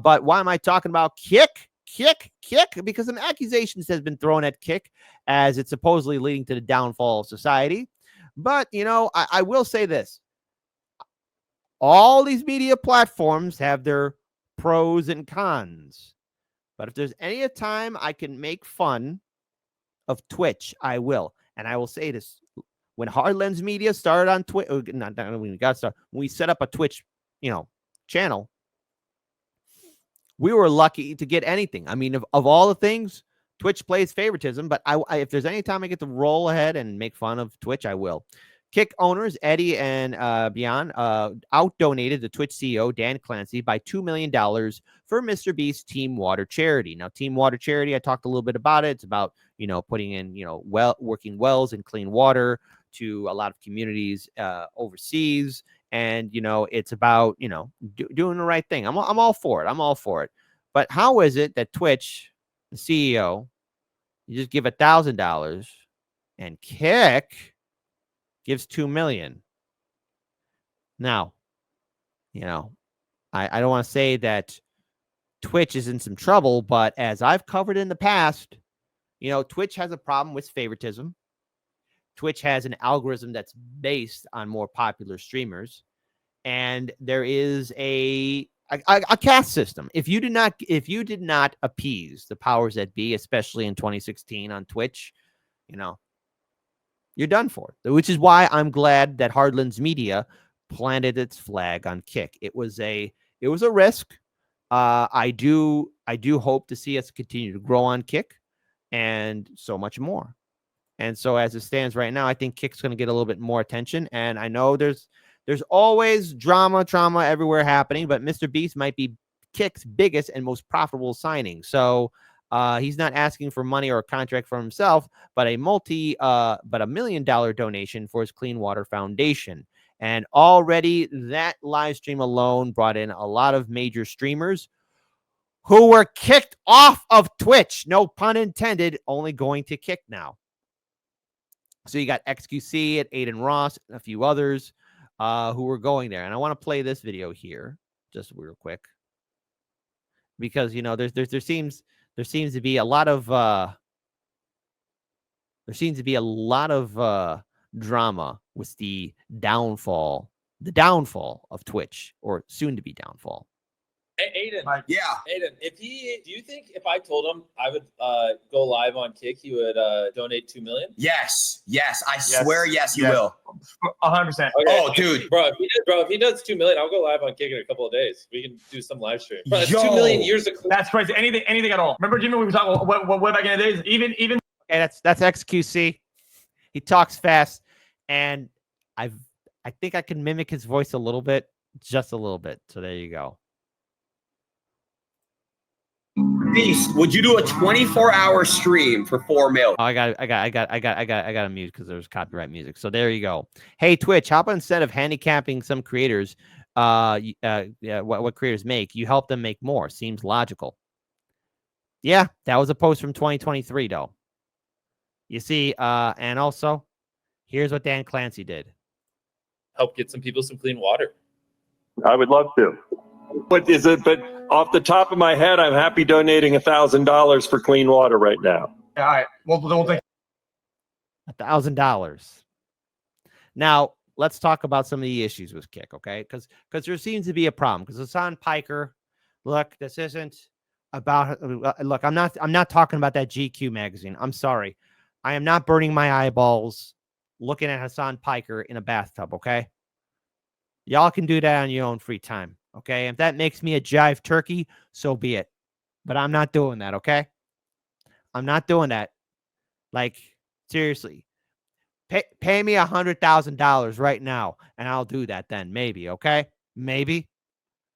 But why am I talking about Kick? Because some accusations has been thrown at Kick as it's supposedly leading to the downfall of society. But, you know, I will say this. All these media platforms have their pros and cons. But if there's any time I can make fun of Twitch, I will. And I will say this. When Hard Lens Media started on Twitch, not when we got started, when we set up a Twitch, you know, channel, we were lucky to get anything. I mean, of all the things, Twitch plays favoritism, but if there's any time I get to roll ahead and make fun of Twitch, I will. Kick owners Eddie and Bijan out-donated the Twitch CEO, Dan Clancy, by $2 million for MrBeast's TeamWater charity. Now, TeamWater charity, I talked a little bit about it. It's about, you know, putting in, you know, working wells and clean water to a lot of communities overseas. And, you know, it's about, you know, doing the right thing. I'm all for it. I'm all for it. But how is it that Twitch, the CEO, you just give $1,000 and Kick gives $2 million? Now, you know, I don't want to say that Twitch is in some trouble, but as I've covered in the past, you know, Twitch has a problem with favoritism. Twitch has an algorithm that's based on more popular streamers, and there is a caste system. If you did not appease the powers that be, especially in 2016 on Twitch, you know, you're done for. Which is why I'm glad that Hard Lens Media planted its flag on Kick. It was a risk. I do hope to see us continue to grow on Kick, and so much more. And so as it stands right now, I think Kick's going to get a little bit more attention. And I know there's always drama everywhere happening, but MrBeast might be Kick's biggest and most profitable signing. So he's not asking for money or a contract for himself, but a $1 million donation for his Clean Water Foundation. And already that live stream alone brought in a lot of major streamers who were kicked off of Twitch. No pun intended, only going to Kick now. So you got XQC at Aiden Ross and a few others who were going there. And I want to play this video here just real quick, because, you know, there seems to be a lot of drama with the downfall of Twitch, or soon to be downfall. Hey, Aiden. Yeah. Aiden, do you think if I told him I would go live on Kick, he would donate $2 million? Yes. I swear, yes, you will. 100%. Okay. Oh, dude. Bro, if he does $2 million, I'll go live on Kick in a couple of days. We can do some live stream. Bro, that's 2 million years of. That's crazy. Anything at all. Remember, Jimmy, we were talking what back in the days? Even. Okay, that's XQC. He talks fast, and I think I can mimic his voice a little bit, just a little bit. So there you go. Beast, would you do a 24-hour stream for $4 million? Oh, I got to mute because there's copyright music. So there you go. Hey, Twitch, how about instead of handicapping some creators, what creators make, you help them make more? Seems logical. Yeah, that was a post from 2023, though. You see, and also, here's what Dan Clancy did. Help get some people some clean water. I would love to. What is it? But off the top of my head, I'm happy donating $1,000 for clean water right now. All right. Well, we'll take $1,000. Now, let's talk about some of the issues with Kick, okay? Because there seems to be a problem. Because Hassan Piker, look, this isn't about. Look, I'm not talking about that GQ magazine. I'm sorry. I am not burning my eyeballs looking at Hassan Piker in a bathtub, okay? Y'all can do that on your own free time, okay? If that makes me a jive turkey, so be it. But I'm not doing that, okay? I'm not doing that. Like, seriously. Pay me $100,000 right now, and I'll do that then, maybe, okay? Maybe.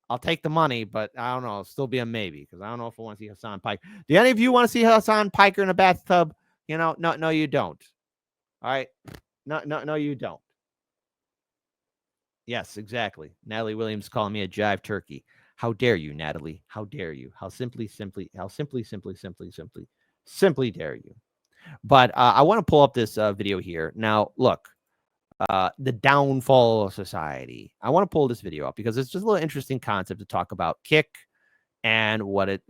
I'll take the money, but I don't know. It'll still be a maybe, because I don't know if I want to see Hassan Piker. Do any of you want to see Hassan Piker in a bathtub? You know, no, you don't. All right? No, you don't. Yes, exactly. Natalie Williams calling me a jive turkey. How dare you, Natalie? How dare you? How simply dare you? But I want to pull up this video here. Now, look, the downfall of society. I want to pull this video up because it's just a little interesting concept to talk about Kick and what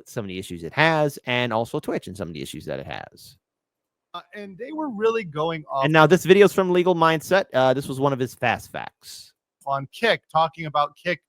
some of the issues it has, and also Twitch and some of the issues that it has. And they were really going off. And now this video is from Legal Mindset. This was one of his fast facts on Kick, talking about Kick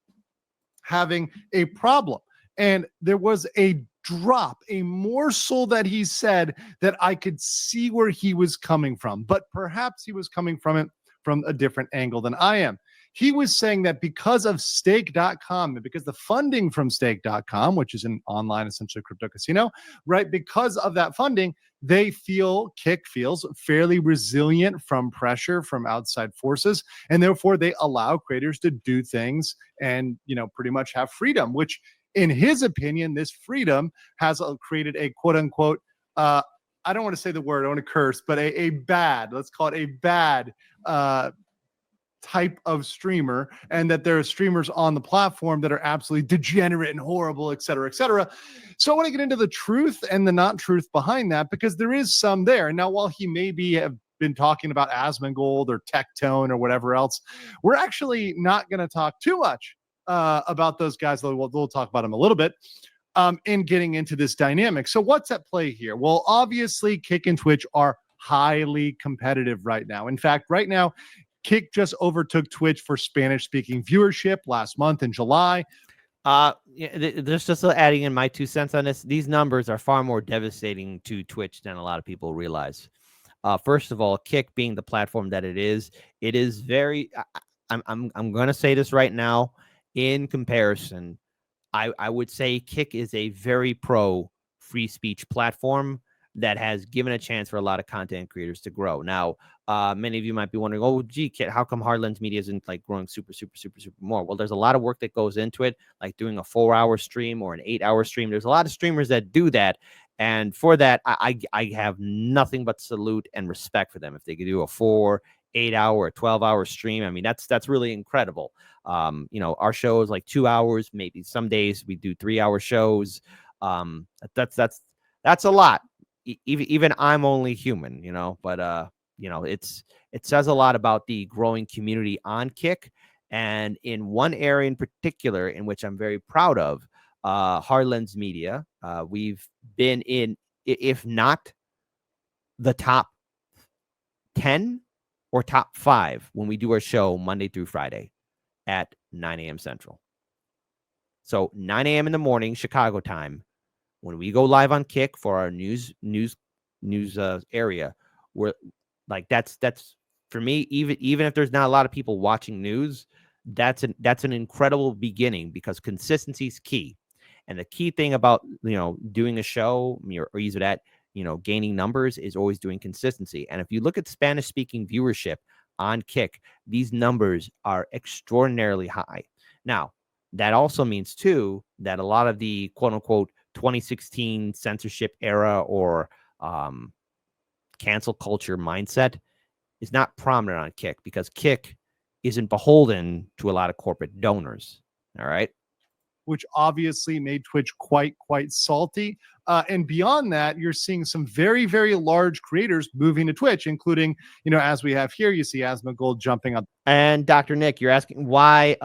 having a problem. And there was a drop, a morsel that he said that I could see where he was coming from, but perhaps he was coming from it from a different angle than I am. He was saying that because of stake.com and because the funding from stake.com, which is an online, essentially crypto casino, right? Because of that funding, Kick feels fairly resilient from pressure from outside forces. And therefore they allow creators to do things and, pretty much have freedom, which in his opinion, this freedom has created a quote unquote, I don't want to say the word, I don't want to curse, but a bad, let's call it a bad, type of streamer, and that there are streamers on the platform that are absolutely degenerate and horrible, et cetera, et cetera. So I want to get into the truth and the not truth behind that, because there is some there. Now, while he maybe have been talking about Asmongold or Tectone or whatever else, we're actually not going to talk too much about those guys. We'll talk about them a little bit in getting into this dynamic. So what's at play here? Well, obviously Kick and Twitch are highly competitive right now. In fact, right now, Kick just overtook Twitch for Spanish-speaking viewership last month in July. There's just adding in my 2 cents on this. These numbers are far more devastating to Twitch than a lot of people realize. First of all, Kick being the platform that it is very. I'm going to say this right now. In comparison, I would say Kick is a very pro free speech platform that has given a chance for a lot of content creators to grow. Now, many of you might be wondering, oh, gee, Kit, how come Hard Lens Media isn't like growing super more? Well, there's a lot of work that goes into it, like doing a 4-hour stream or an 8-hour stream. There's a lot of streamers that do that. And for that, I have nothing but salute and respect for them. If they could do a 4, 8-hour, or 12-hour stream, I mean, that's really incredible. Our show is like 2 hours, maybe some days we do 3-hour shows. That's a lot. Even I'm only human, but it says a lot about the growing community on Kick. And in one area in particular, in which I'm very proud of, Hard Lens Media, we've been in, if not the top 10 or top 5 when we do our show Monday through Friday at 9 a.m. Central. So 9 a.m. in the morning, Chicago time, when we go live on Kick for our news area, we're like, that's for me, even if there's not a lot of people watching news, that's an incredible beginning, because consistency is key. And the key thing about doing a show or use it at gaining numbers is always doing consistency. And if you look at Spanish speaking viewership on Kick, these numbers are extraordinarily high. Now, that also means too that a lot of the quote unquote 2016 censorship era or cancel culture mindset is not prominent on Kick, because Kick isn't beholden to a lot of corporate donors. All right. Which obviously made Twitch quite salty. And beyond that, you're seeing some very, very large creators moving to Twitch, including, as we have here, you see Asmongold jumping up. And Dr. Nick, you're asking why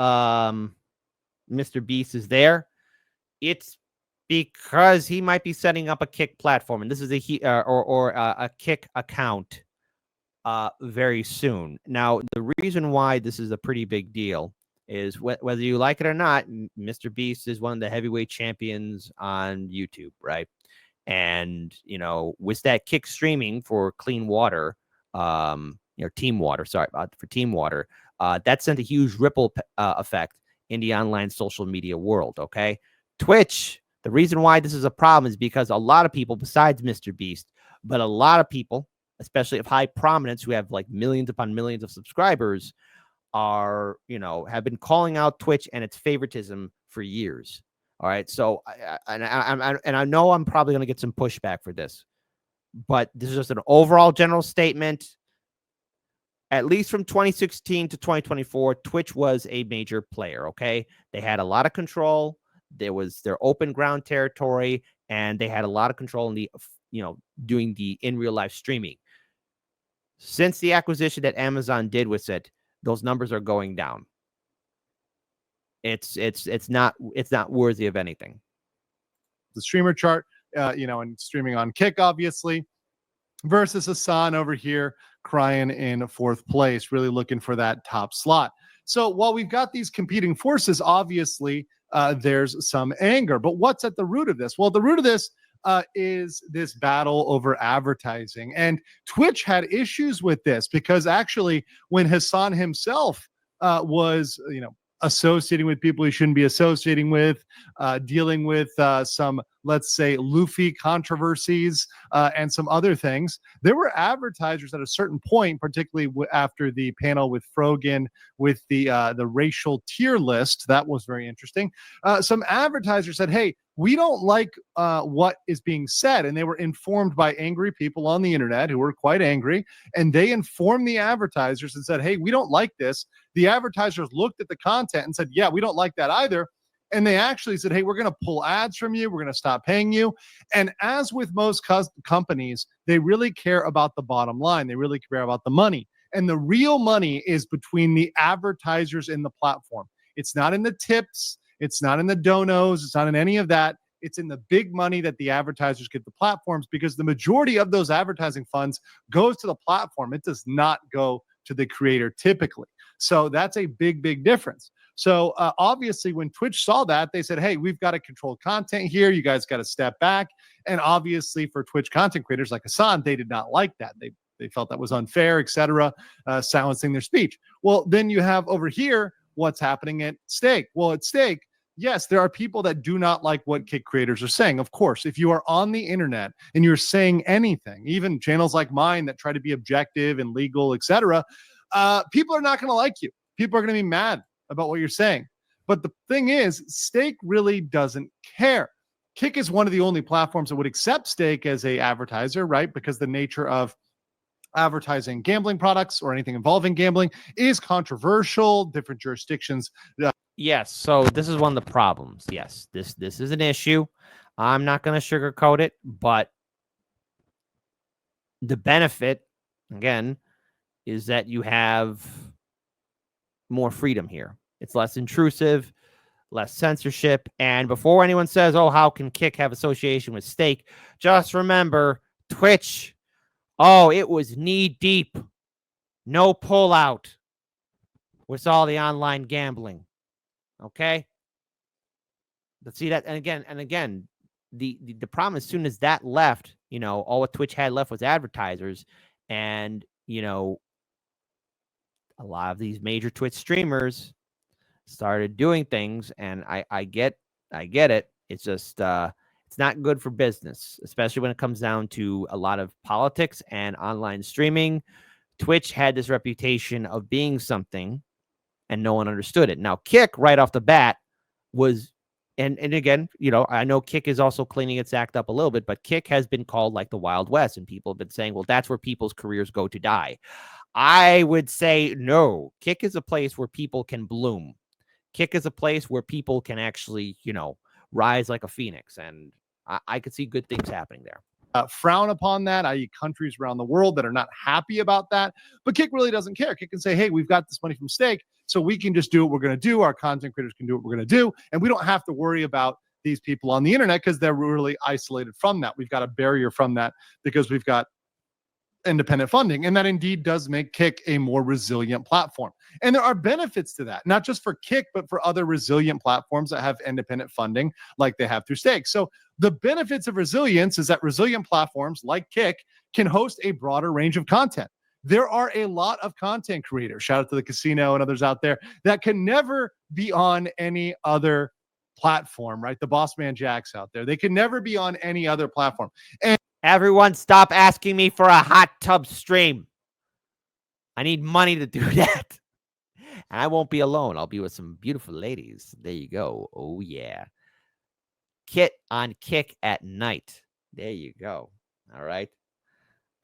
MrBeast is there. It's because he might be setting up a Kick platform, and this is a Kick account very soon. Now, the reason why this is a pretty big deal is whether you like it or not, MrBeast is one of the heavyweight champions on YouTube, right? And with that Kick streaming for clean water, TeamWater, for TeamWater, that sent a huge ripple effect in the online social media world. Okay, Twitch. The reason why this is a problem is because a lot of people, besides MrBeast, but a lot of people, especially of high prominence, who have like millions upon millions of subscribers, are, have been calling out Twitch and its favoritism for years. All right. So, I know I'm probably going to get some pushback for this, but this is just an overall general statement. At least from 2016 to 2024, Twitch was a major player. Okay. They had a lot of control. There was their open ground territory, and they had a lot of control in the, doing the in real life streaming. Since the acquisition that Amazon did with it, those numbers are going down. it's not worthy of anything. The streamer chart, and streaming on Kick, obviously, versus Hassan over here crying in fourth place, really looking for that top slot. So while we've got these competing forces, obviously there's some anger. But what's at the root of this? Well, the root of this is this battle over advertising. And Twitch had issues with this because actually when Hassan himself was, associating with people he shouldn't be associating with, dealing with some, let's say, Luffy controversies and some other things. There were advertisers at a certain point, particularly after the panel with Frogan with the racial tier list. That was very interesting. Some advertisers said, hey, we don't like what is being said. And they were informed by angry people on the internet who were quite angry. And they informed the advertisers and said, hey, we don't like this. The advertisers looked at the content and said, yeah, we don't like that either. And they actually said, hey, we're going to pull ads from you. We're going to stop paying you. And as with most companies, they really care about the bottom line. They really care about the money. And the real money is between the advertisers in the platform. It's not in the tips. It's not in the donos. It's not in any of that. It's in the big money that the advertisers get the platforms, because the majority of those advertising funds goes to the platform. It does not go to the creator typically. So that's a big, big difference. So obviously when Twitch saw that, they said, hey, we've got to control content here. You guys got to step back. And obviously for Twitch content creators like Hassan, they did not like that. They felt that was unfair, etc., silencing their speech. Well, then you have over here what's happening at stake. Well, at stake, yes, there are people that do not like what Kick creators are saying. Of course, if you are on the internet and you're saying anything, even channels like mine that try to be objective and legal, etc., people are not going to like you. People are going to be mad about what you're saying. But the thing is, Stake really doesn't care. Kick is one of the only platforms that would accept Stake as a advertiser, right? Because the nature of advertising gambling products or anything involving gambling is controversial. Different jurisdictions. Yes. So this is one of the problems. Yes, this is an issue. I'm not going to sugarcoat it, but the benefit, again, is that you have more freedom here. It's less intrusive, less censorship. And before anyone says, oh, how can Kick have association with Stake? Just remember, Twitch, oh, it was knee deep. No pullout with all the online gambling. Okay? Let's see that. And again, the problem, as soon as that left, all what Twitch had left was advertisers. And, a lot of these major Twitch streamers started doing things, and I get it. It's just it's not good for business, especially when it comes down to a lot of politics and online streaming. Twitch had this reputation of being something, and no one understood it. Now, Kick right off the bat was, and again, I know Kick is also cleaning its act up a little bit, but Kick has been called like the Wild West, and people have been saying, well, that's where people's careers go to die. I would say no. Kick is a place where people can bloom. Kick is a place where people can actually, rise like a phoenix. And I could see good things happening there. Frown upon that, i.e. countries around the world that are not happy about that. But Kick really doesn't care. Kick can say, hey, we've got this money from Stake, so we can just do what we're going to do. Our content creators can do what we're going to do. And we don't have to worry about these people on the internet because they're really isolated from that. We've got a barrier from that because we've got independent funding, and that indeed does make Kick a more resilient platform. And there are benefits to that, not just for Kick, but for other resilient platforms that have independent funding like they have through Stake. So the benefits of resilience is that resilient platforms like Kick can host a broader range of content. There are a lot of content creators, shout out to the casino and others out there, that can never be on any other platform, right? The Boss Man Jacks out there, they can never be on any other platform. And everyone stop asking me for a hot tub stream. I need money to do that. And I won't be alone. I'll be with some beautiful ladies. There you go. Oh, yeah. Kit on Kick at night. There you go. All right.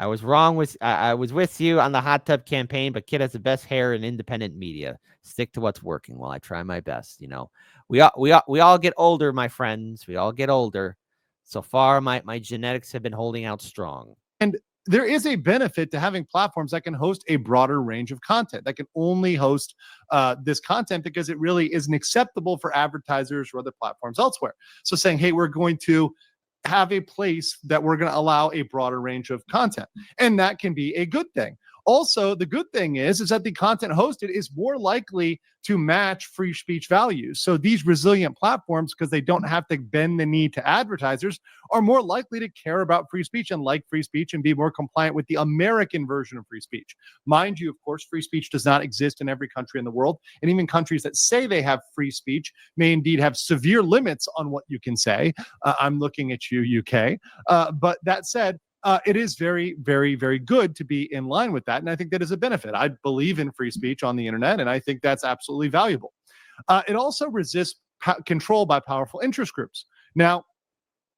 I was wrong with I was with you on the hot tub campaign, but Kit has the best hair in independent media. Stick to what's working while I try my best. We all get older, my friends. We all get older. So far, my genetics have been holding out strong. And there is a benefit to having platforms that can host a broader range of content, that can only host this content because it really isn't acceptable for advertisers or other platforms elsewhere. So saying, hey, we're going to have a place that we're going to allow a broader range of content, and that can be a good thing. Also, the good thing is that the content hosted is more likely to match free speech values. So these resilient platforms, because they don't have to bend the knee to advertisers, are more likely to care about free speech and like free speech and be more compliant with the American version of free speech. Mind you, of course, free speech does not exist in every country in the world. And even countries that say they have free speech may indeed have severe limits on what you can say. I'm looking at you, UK. But that said, it is very, very, very good to be in line with that. And I think that is a benefit. I believe in free speech on the internet, and I think that's absolutely valuable. It also resists control by powerful interest groups. Now,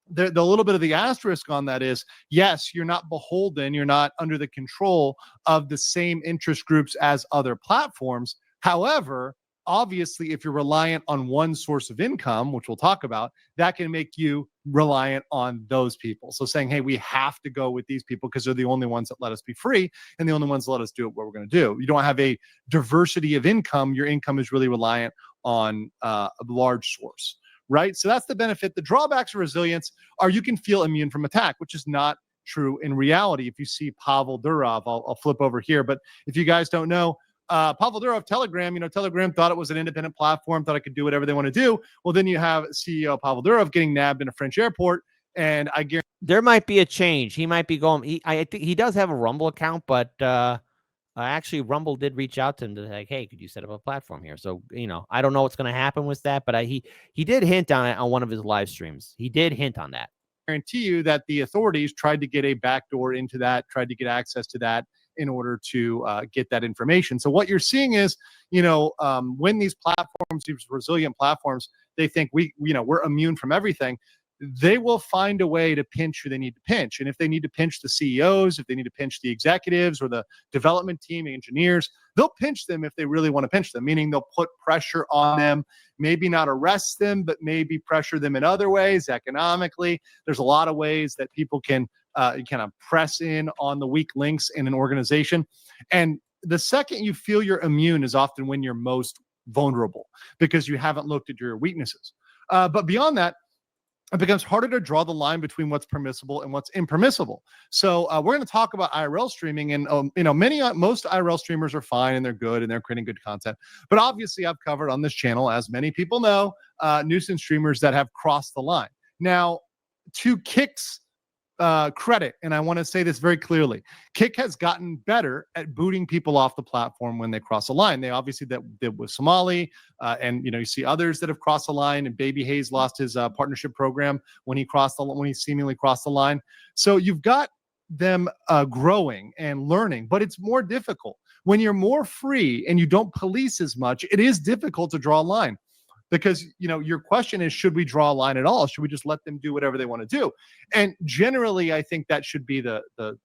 the little bit of the asterisk on that is, yes, you're not beholden, you're not under the control of the same interest groups as other platforms. However, obviously, if you're reliant on one source of income, which we'll talk about, that can make you reliant on those people. So saying, hey, we have to go with these people because they're the only ones that let us be free and the only ones that let us do what we're going to do. You don't have a diversity of income. Your income is really reliant on a large source, right? So that's the benefit. The drawbacks of resilience are you can feel immune from attack, which is not true in reality. If you see Pavel Durov, I'll flip over here. But if you guys don't know, Pavel Durov, Telegram, Telegram thought it was an independent platform, thought it could do whatever they want to do. Well, then you have CEO Pavel Durov getting nabbed in a French airport. And I guarantee there might be a change. He might be going. I think he does have a Rumble account, but actually Rumble did reach out to him to like, hey, could you set up a platform here? So, I don't know what's going to happen with that, but he did hint on it on one of his live streams. He did hint on that. guarantee you that the authorities tried to get a backdoor into that, tried to get access to that in order to get that information. So what you're seeing is, when these platforms, these resilient platforms, they think we're immune from everything, they will find a way to pinch who they need to pinch. And if they need to pinch the CEOs, if they need to pinch the executives or the development team, engineers, they'll pinch them if they really want to pinch them, meaning they'll put pressure on them, maybe not arrest them, but maybe pressure them in other ways economically. There's a lot of ways that people can kind of press in on the weak links in an organization. And the second you feel you're immune is often when you're most vulnerable because you haven't looked at your weaknesses. But beyond that, it becomes harder to draw the line between what's permissible and what's impermissible. So we're going to talk about IRL streaming, and most IRL streamers are fine and they're good and they're creating good content. But obviously, I've covered on this channel, as many people know, nuisance streamers that have crossed the line. Now, to Kick's credit, and I want to say this very clearly, Kick has gotten better at booting people off the platform when they cross a line. They obviously did with Somali, and you see others that have crossed the line. And Baby Hayes lost his partnership program when he seemingly crossed the line. So you've got them growing and learning, but it's more difficult when you're more free and you don't police as much. It is difficult to draw a line. Because, your question is, should we draw a line at all? Should we just let them do whatever they want to do? And generally, I think that should be the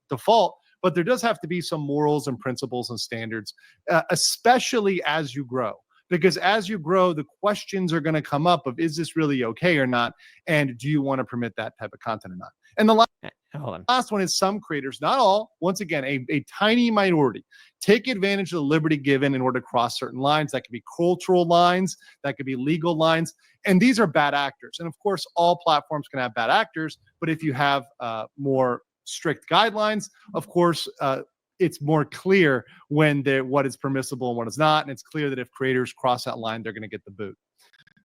default. But there does have to be some morals and principles and standards, especially as you grow. Because as you grow, the questions are going to come up of, is this really okay or not? And do you want to permit that type of content or not? And the last one is some creators, not all, once again, a tiny minority, take advantage of the liberty given in order to cross certain lines. That could be cultural lines, that could be legal lines, and these are bad actors. And of course, all platforms can have bad actors, but if you have more strict guidelines, of course, it's more clear when what is permissible and what is not, and it's clear that if creators cross that line, they're going to get the boot.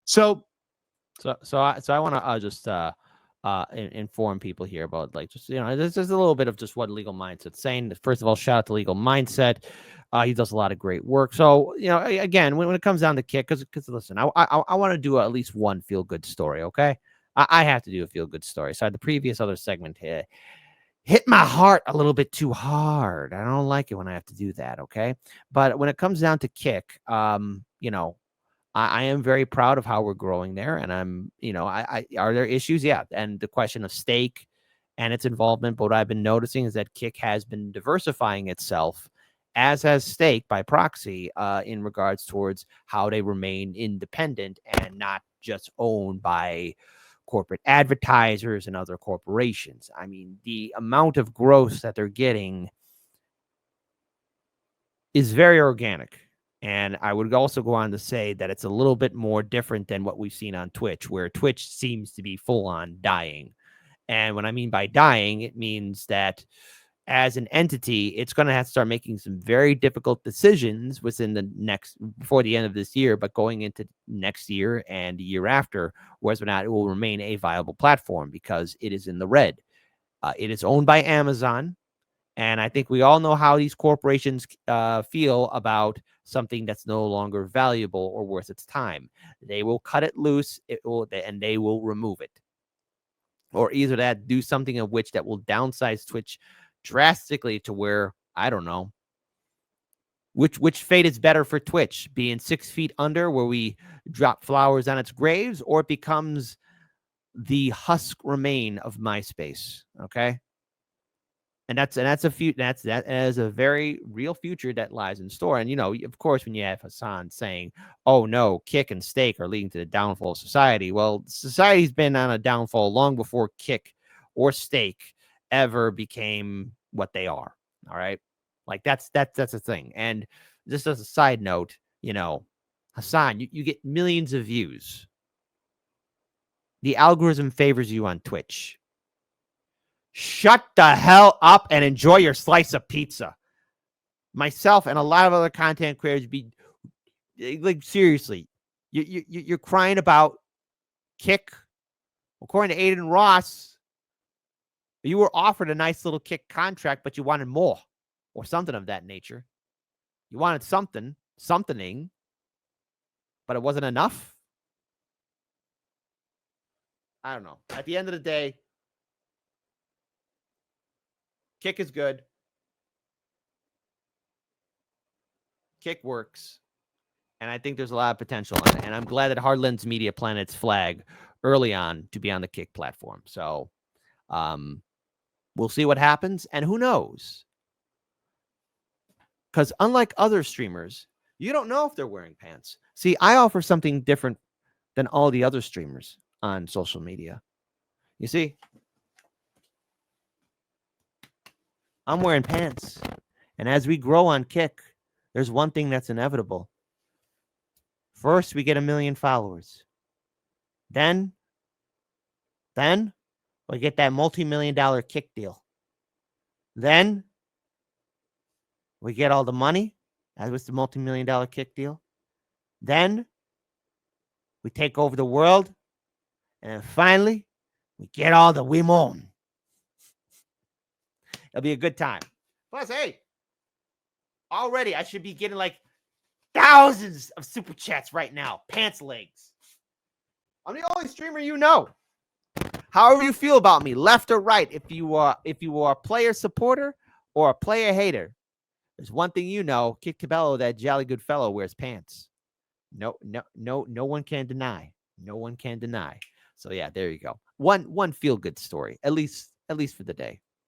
So I want to just inform people here about there's a little bit of just what Legal Mindset's saying. First of all, shout out to Legal Mindset. He does a lot of great work. So again, when it comes down to Kick, because listen, I want to do at least one feel good story. Okay, I have to do a feel good story. So the previous other segment here hit my heart a little bit too hard. I don't like it when I have to do that. Okay, but when it comes down to Kick, I am very proud of how we're growing there. And I'm, are there issues? Yeah. And the question of stake and its involvement. But what I've been noticing is that Kick has been diversifying itself, as has stake by proxy, in regards towards how they remain independent and not just owned by corporate advertisers and other corporations. I mean, the amount of growth that they're getting is very organic. And I would also go on to say that it's a little bit more different than what we've seen on Twitch, where Twitch seems to be full on dying. And when I mean by dying, it means that as an entity, it's going to have to start making some very difficult decisions before the end of this year, but going into next year and the year after, whether or not it will remain a viable platform because it is in the red. It is owned by Amazon. And I think we all know how these corporations feel about something that's no longer valuable or worth its time. They will cut it loose, and they will remove it. Or either that, do something of which that will downsize Twitch drastically to where, I don't know, which fate is better for Twitch, being 6 feet under where we drop flowers on its graves, or it becomes the husk remain of MySpace. Okay. And that is a very real future that lies in store. And, of course, when you have Hassan saying, oh, no, Kick and Stake are leading to the downfall of society. Well, society's been on a downfall long before Kick or Stake ever became what they are. All right. Like that's a thing. And just as a side note, Hassan, you get millions of views. The algorithm favors you on Twitch. Shut the hell up and enjoy your slice of pizza. Myself and a lot of other content creators be like, seriously, you're crying about Kick. According to Aiden Ross, you were offered a nice little Kick contract, but you wanted more or something of that nature. You wanted something, but it wasn't enough. I don't know. At the end of the day, Kick is good. Kick works. And I think there's a lot of potential on it. And I'm glad that Hardlands Media planted its flag early on to be on the Kick platform. So we'll see what happens. And who knows? Because unlike other streamers, you don't know if they're wearing pants. See, I offer something different than all the other streamers on social media. You see, I'm wearing pants. And as we grow on Kick, there's one thing that's inevitable. First, we get 1 million followers. Then we get that multi-million-dollar Kick deal. Then we get all the money. That was the multi-million-dollar Kick deal. Then we take over the world. And then finally, we get all the women. It'll be a good time. Plus, hey, already I should be getting like thousands of super chats right now. Pants legs. I'm the only streamer you know. However you feel about me, left or right, if you are a player supporter or a player hater, there's one thing you know: Kick Cabello, that jolly good fellow, wears pants. No one can deny. No one can deny. So yeah, there you go. One feel good story, at least for the day.